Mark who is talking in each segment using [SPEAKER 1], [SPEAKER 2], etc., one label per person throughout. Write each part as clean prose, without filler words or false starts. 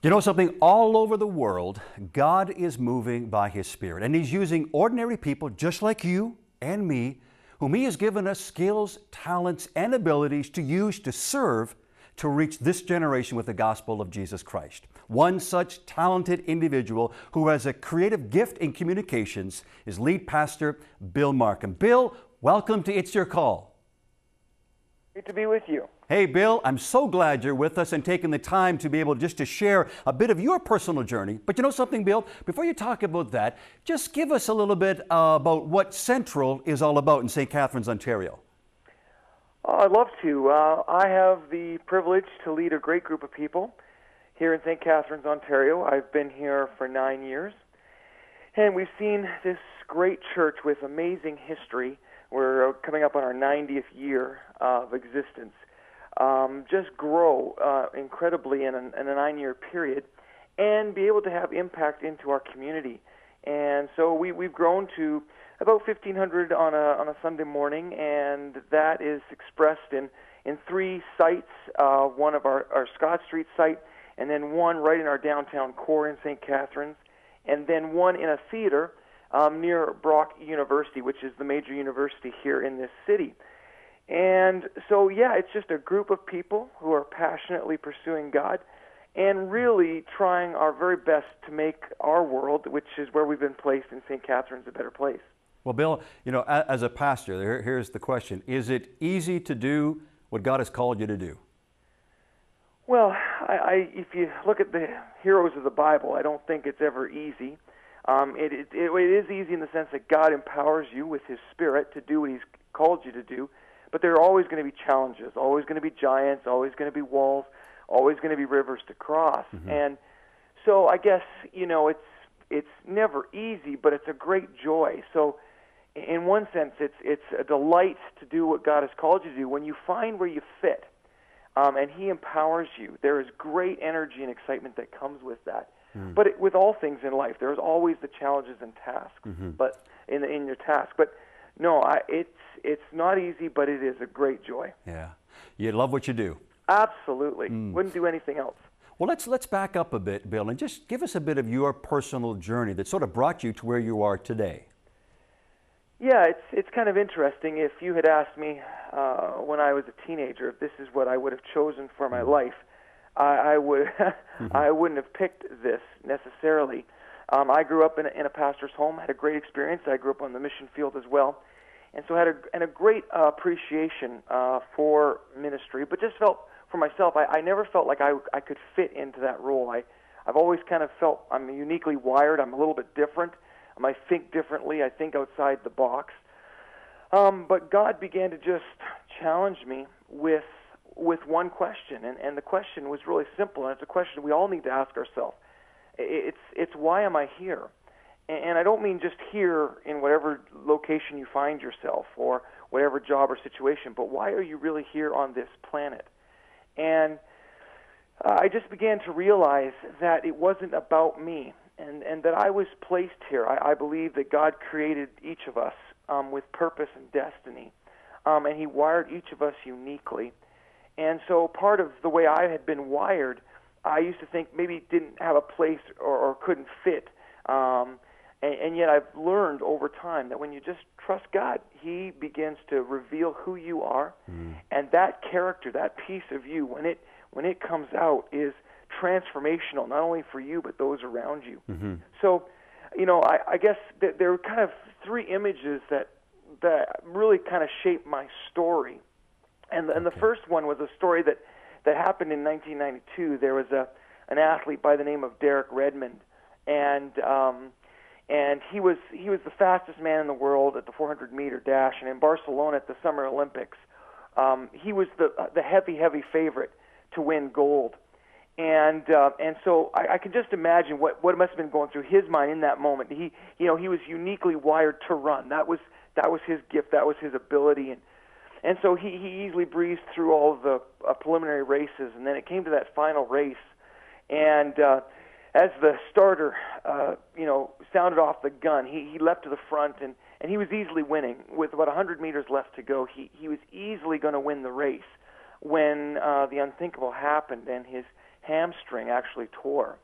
[SPEAKER 1] You know something? All over the world, God is moving by His Spirit, and He's using ordinary people just like you and me, whom He has given us skills, talents, and abilities to use to serve to reach this generation with the gospel of Jesus Christ. One such talented individual who has a creative gift in communications is lead pastor Bill Markham. Bill, welcome to It's Your Call.
[SPEAKER 2] Great to be with you.
[SPEAKER 1] Hey, Bill, I'm so glad you're with us and taking the time to be able just to share a bit of your personal journey. But you know something, Bill? Before you talk about that, just give us a little bit about what Central is all about in St. Catharines, Ontario.
[SPEAKER 2] I'd love to. I have the privilege to lead a great group of people here in St. Catharines, Ontario. I've been here for 9 years, and we've seen this great church with amazing history. We're coming up on our 90th year of existence. Just grow incredibly in a 9-year period and be able to have impact into our community. And so we've grown to about 1,500 on a Sunday morning, and that is expressed in 3 sites, one of our Scott Street site, and then one right in our downtown core in St. Catharines, and then one in a theater near Brock University, which is the major university here in this city. And so, yeah, it's just a group of people who are passionately pursuing God and really trying our very best to make our world, which is where we've been placed in St. Catharines, a better place.
[SPEAKER 1] Well, Bill, you know, as a pastor, here's the question. Is it easy to do what God has called you to do?
[SPEAKER 2] Well, if you look at the heroes of the Bible, I don't think it's ever easy. It is easy in the sense that God empowers you with His Spirit to do what He's called you to do. But there are always going to be challenges, always going to be giants, always going to be walls, always going to be rivers to cross. Mm-hmm. And so I guess, you know, it's never easy, but it's a great joy. So in one sense, it's a delight to do what God has called you to do. When you find where you fit and He empowers you, there is great energy and excitement that comes with that. Mm-hmm. But with all things in life, there's always the challenges and tasks, mm-hmm. but in your task. But no, it's not easy, but it is a great joy.
[SPEAKER 1] Yeah. You love what you do.
[SPEAKER 2] Absolutely. Wouldn't do anything else.
[SPEAKER 1] Well, let's back up a bit, Bill, and just give us a bit of your personal journey that sort of brought you to where you are today.
[SPEAKER 2] Yeah, it's kind of interesting. If you had asked me when I was a teenager if this is what I would have chosen for my life, I would I wouldn't have picked this necessarily. I grew up in a pastor's home, had a great experience. I grew up on the mission field as well, and so had a great appreciation for ministry, but just felt for myself, I never felt like I could fit into that role. I've always kind of felt I'm uniquely wired. I'm a little bit different. I think differently. I think outside the box. But God began to just challenge me with one question, and the question was really simple, and it's a question we all need to ask ourselves. It's why am I here? And I don't mean just here in whatever location you find yourself or whatever job or situation, but why are you really here on this planet? And I just began to realize that it wasn't about me and that I was placed here. I believe that God created each of us with purpose and destiny, and He wired each of us uniquely. And so part of the way I had been wired, I used to think maybe it didn't have a place or couldn't fit. And yet I've learned over time that when you just trust God, He begins to reveal who you are. And that character, that piece of you, when it comes out, is transformational, not only for you, but those around you. Mm-hmm. So, you know, I guess that there are kind of 3 images that really kind of shaped my story. And the first one was a story that happened in 1992. There was an athlete by the name of Derek Redmond, and he was the fastest man in the world at the 400-meter dash, and in Barcelona at the Summer Olympics, he was the heavy favorite to win gold. And so I can just imagine what must have been going through his mind in that moment. He was uniquely wired to run. That was his gift. That was his ability. And so he easily breezed through all of the preliminary races, and then it came to that final race. And as the starter, sounded off the gun, he leapt to the front, and he was easily winning. With about 100 meters left to go, he was easily going to win the race when the unthinkable happened, and his hamstring actually tore.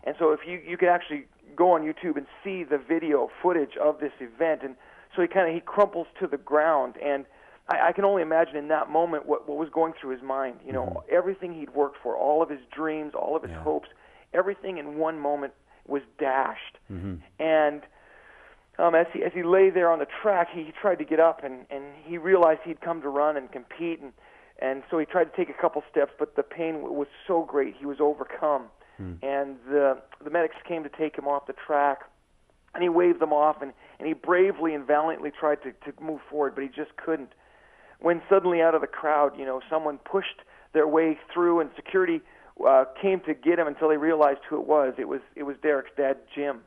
[SPEAKER 2] And so if you could actually go on YouTube and see the video footage of this event, and so he crumples to the ground, and I can only imagine in that moment what was going through his mind. You know, everything he'd worked for, all of his dreams, all of his hopes, everything in one moment was dashed. And as he lay there on the track, he tried to get up, and he realized he'd come to run and compete, and so he tried to take a couple steps, but the pain was so great, he was overcome. And the medics came to take him off the track, and he waved them off, and he bravely and valiantly tried to move forward, but he just couldn't. When suddenly out of the crowd, you know, someone pushed their way through, and security came to get him until they realized who it was. It was Derek's dad, Jim.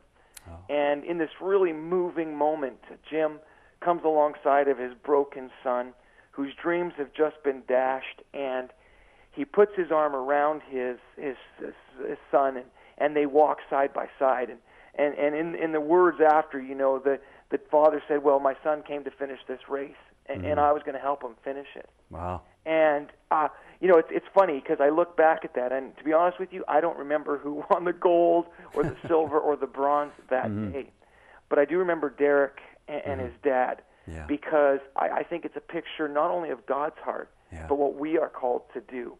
[SPEAKER 2] Oh. And in this really moving moment, Jim comes alongside of his broken son, whose dreams have just been dashed, and he puts his arm around his son, and they walk side by side. And in the words after, you know, the father said, "Well, my son came to finish this race, and I was going to help him finish it."
[SPEAKER 1] Wow.
[SPEAKER 2] And you know, it's funny because I look back at that, and to be honest with you, I don't remember who won the gold or the silver or the bronze that day, but I do remember Derek and his dad, because I think it's a picture not only of God's heart, but what we are called to do.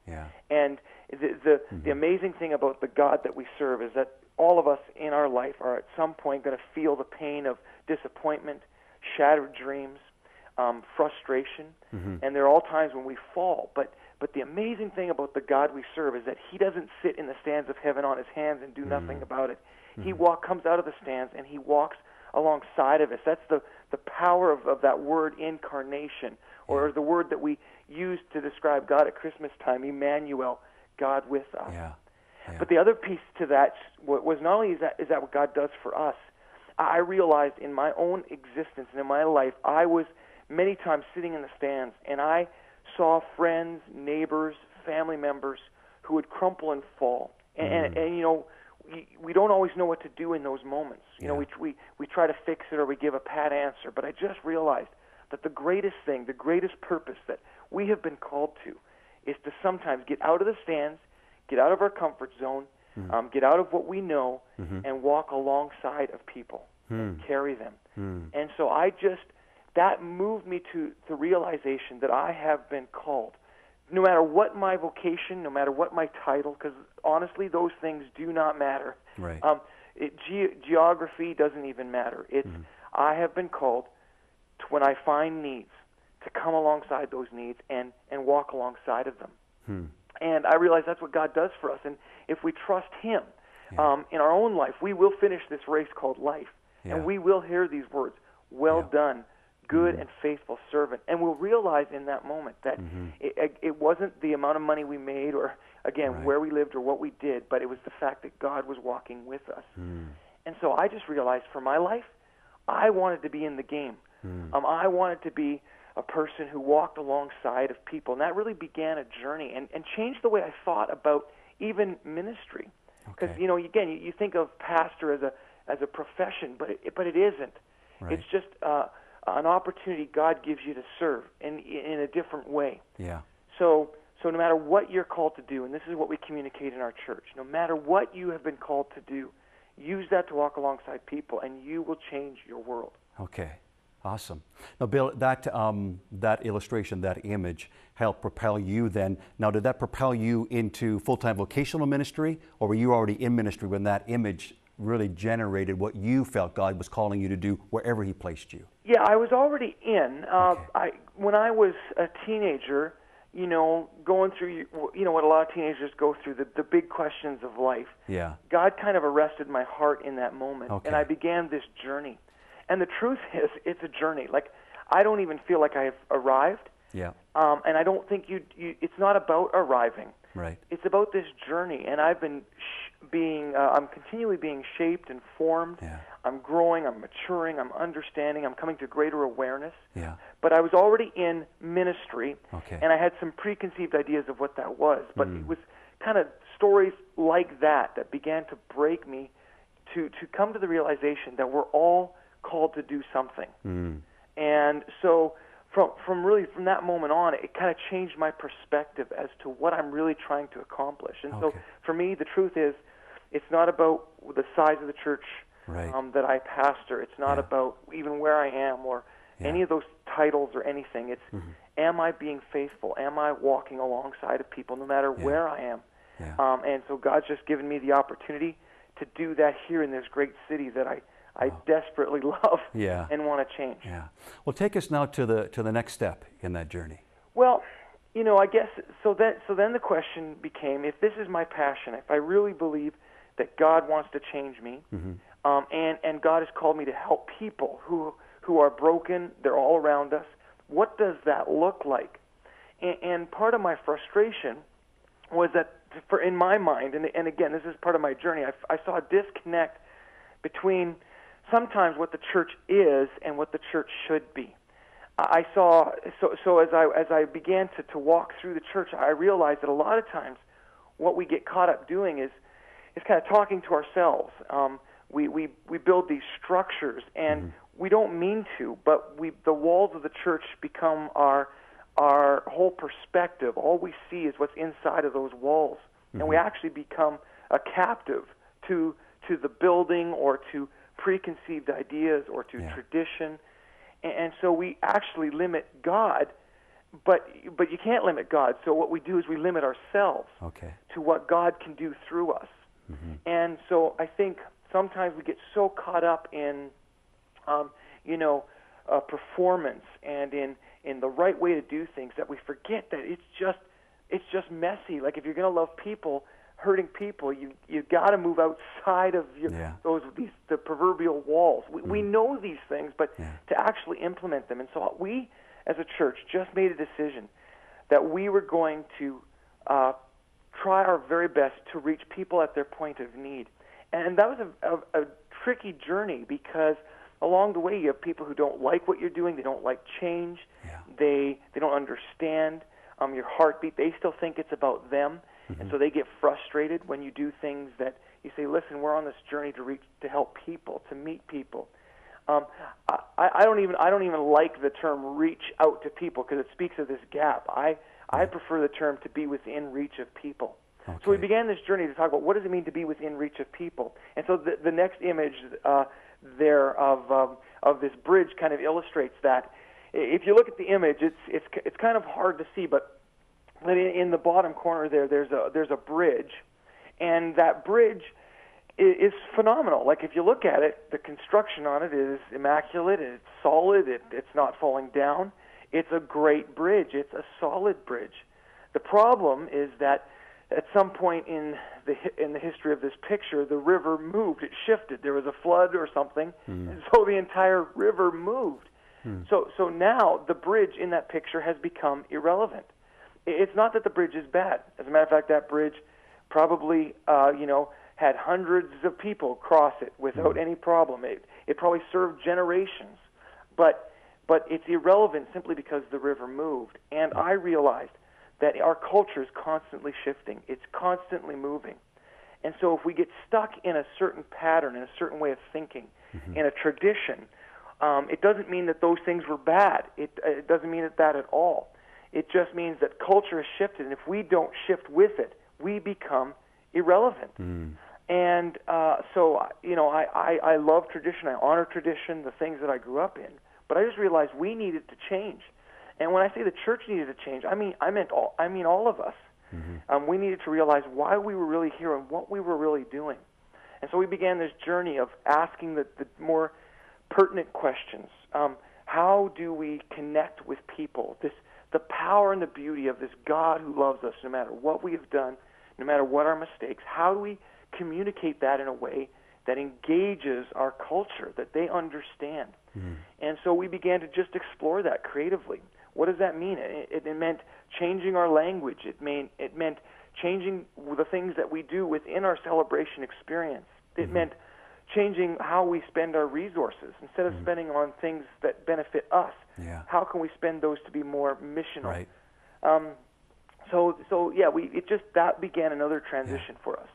[SPEAKER 2] And the amazing thing about the God that we serve is that all of us in our life are at some point going to feel the pain of disappointment, shattered dreams, frustration, and there are all times when we fall. But the amazing thing about the God we serve is that He doesn't sit in the stands of heaven on His hands and do nothing about it. He comes out of the stands and He walks alongside of us. That's the power of that word incarnation, or the word that we use to describe God at Christmas time, Emmanuel, God with us. But the other piece to that was not only is that what God does for us. I realized in my own existence and in my life, I was many times sitting in the stands, and I saw friends, neighbors, family members who would crumple and fall. And you know, we don't always know what to do in those moments. You know, we try to fix it or we give a pat answer. But I just realized that the greatest thing, the greatest purpose that we have been called to is to sometimes get out of the stands, get out of our comfort zone, get out of what we know, and walk alongside of people and carry them. And so that moved me to the realization that I have been called, no matter what my vocation, no matter what my title, because honestly, those things do not matter.
[SPEAKER 1] Right.
[SPEAKER 2] Geography doesn't even matter. It's I have been called to, when I find needs, to come alongside those needs and walk alongside of them. And I realize that's what God does for us. And if we trust Him in our own life, we will finish this race called life. And we will hear these words, "Well done, good and faithful servant." And we'll realize in that moment that it wasn't the amount of money we made or, again, where we lived or what we did, but it was the fact that God was walking with us. And so I just realized for my life, I wanted to be in the game. I wanted to be a person who walked alongside of people. And that really began a journey and changed the way I thought about even ministry. Because, you know, again, you think of pastor as a profession, but it isn't. It's just an opportunity God gives you to serve in a different way. So no matter what you're called to do, and this is what we communicate in our church, no matter what you have been called to do, use that to walk alongside people, and you will change your world.
[SPEAKER 1] Okay. Awesome. Now, Bill, that illustration, that image helped propel you then. Now, did that propel you into full-time vocational ministry, or were you already in ministry when that image really generated what you felt God was calling you to do wherever He placed you?
[SPEAKER 2] Yeah, I was already in. When I was a teenager, you know, going through, you know, what a lot of teenagers go through, the big questions of life. God kind of arrested my heart in that moment, and I began this journey. And the truth is, it's a journey. Like, I don't even feel like I've arrived. And I don't think it's not about arriving. It's about this journey. And I've been I'm continually being shaped and formed. I'm growing, I'm maturing, I'm understanding, I'm coming to greater awareness. But I was already in ministry, and I had some preconceived ideas of what that was. But it was kind of stories like that began to break me to come to the realization that we're all called to do something. And so from that moment on, it kind of changed my perspective as to what I'm really trying to accomplish. And so for me, the truth is, it's not about the size of the church that I pastor. It's not about even where I am or any of those titles or anything. It's am I being faithful? Am I walking alongside of people no matter where I am? And so God's just given me the opportunity to do that here in this great city that I desperately love and want to change.
[SPEAKER 1] Well, take us now to the next step in that journey.
[SPEAKER 2] Well, you know, I guess so then the question became, if this is my passion, if I really believe that God wants to change me, and God has called me to help people who are broken, they're all around us, what does that look like? And part of my frustration was that, in my mind, and again, this is part of my journey, I saw a disconnect between sometimes what the church is and what the church should be. I saw, so as I began to walk through the church, I realized that a lot of times what we get caught up doing is kind of talking to ourselves. We build these structures, and we don't mean to, but the walls of the church become our whole perspective. All we see is what's inside of those walls, and we actually become a captive to the building or to preconceived ideas or to tradition, and so we actually limit God. But you can't limit God. So what we do is we limit ourselves to what God can do through us. And so I think sometimes we get so caught up in, performance and in the right way to do things that we forget that it's just messy. Like, if you're going to love people, hurting people, you got to move outside of the proverbial walls. We know these things, but to actually implement them. And so we, as a church, just made a decision that we were going to try our very best to reach people at their point of need. And that was a tricky journey, because along the way you have people who don't like what you're doing, they don't like change, they don't understand your heartbeat, they still think it's about them, and so they get frustrated when you do things that you say, listen, we're on this journey to help people, to meet people. I don't even like the term reach out to people, because it speaks of this gap. I prefer the term to be within reach of people. So we began this journey to talk about what does it mean to be within reach of people. And so the next image there of this bridge kind of illustrates that. If you look at the image, it's kind of hard to see, but in the bottom corner there's a bridge, and that bridge is phenomenal. Like, if you look at it, the construction on it is immaculate, it's solid, it's not falling down. It's a great bridge. It's a solid bridge. The problem is that at some point in the history of this picture, the river moved. It shifted. There was a flood or something, and so the entire river moved. So now the bridge in that picture has become irrelevant. It's not that the bridge is bad. As a matter of fact, that bridge probably had hundreds of people cross it without any problem. It probably served generations, but it's irrelevant simply because the river moved. And I realized that our culture is constantly shifting. It's constantly moving. And so if we get stuck in a certain pattern, in a certain way of thinking, in a tradition, it doesn't mean that those things were bad. It doesn't mean that at all. It just means that culture has shifted, and if we don't shift with it, we become irrelevant. And so, I love tradition. I honor tradition, the things that I grew up in. But I just realized we needed to change. And when I say the church needed to change, I mean all of us. We needed to realize why we were really here and what we were really doing. And so we began this journey of asking the more pertinent questions. How do we connect with people? The power and the beauty of this God who loves us no matter what we have done, no matter what our mistakes. How do we communicate that in a way that engages our culture, that they understand? And so we began to just explore that creatively. What does that mean? It meant changing our language. It meant changing the things that we do within our celebration experience. It meant changing how we spend our resources. Instead of spending on things that benefit us, how can we spend those to be more missional? That began another transition for us.